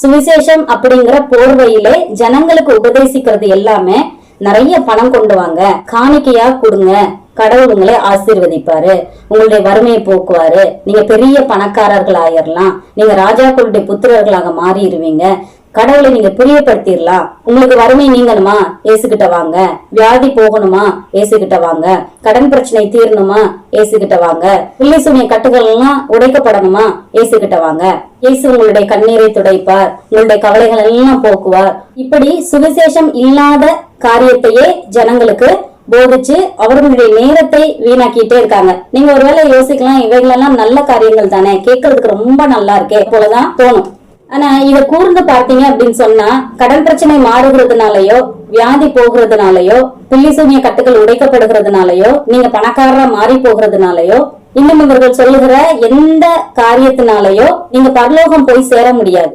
சுவிசேஷம் அப்படிங்கிற போர்வையிலே ஜனங்களுக்கு உபதேசிக்கிறது எல்லாமே நிறைய பணம் கொண்டு வாங்க, காணிக்கையா கொடுங்க, கடவுள் உங்களை ஆசீர்வதிப்பாரு, உங்களுடைய வறுமையை போக்குவாரு, நீங்க பெரிய பணக்காரர்கள் ஆயிரலாம், நீங்க ராஜாக்களுடைய புத்திரர்களாக மாறிடுவீங்க, கடவுளை நீங்க பிரியப்படுத்திடலாம், உங்களுக்கு வறுமை நீங்கணுமா ஏசுகிட்ட வாங்க, வியாதி போகணுமா ஏசுகிட்ட வாங்க, கடன் பிரச்சனை தீரணுமா ஏசுகிட்ட வாங்க, பிள்ளை சுமைய கட்டுகள் எல்லாம் உடைக்கப்படணுமா ஏசுகிட்ட வாங்க, இயேசு உங்களுடைய கண்ணீரை துடைப்பார், உங்களுடைய கவலைகள் எல்லாம் போக்குவார். இப்படி சுவிசேஷம் இல்லாத காரியத்தையே ஜனங்களுக்கு போதிச்சு அவர்களுடைய நேரத்தை வீணாக்கிட்டே இருக்காங்க. நீங்க ஒருவேளை யோசிக்கலாம், இவைகளெல்லாம் நல்ல காரியங்கள் தானே, கேட்கறதுக்கு ரொம்ப நல்லா இருக்கே போலதான் தோணும். ஆனா இத கூர்ந்து பார்த்தீங்க அப்படின்னு சொன்னா, கடன் பிரச்சனை மாறுகிறதுனாலயோ, வியாதி போகிறதுனாலயோ, பில்லி சூனிய கட்டுகள் உடைக்கப்படுகிறதுனாலயோ, நீங்க பணக்காரரா மாறி போகிறதுனாலயோ, இன்னும் இவர்கள் சொல்லுகிற எந்த காரியத்தினாலயோ நீங்க பரலோகம் போய் சேர முடியாது.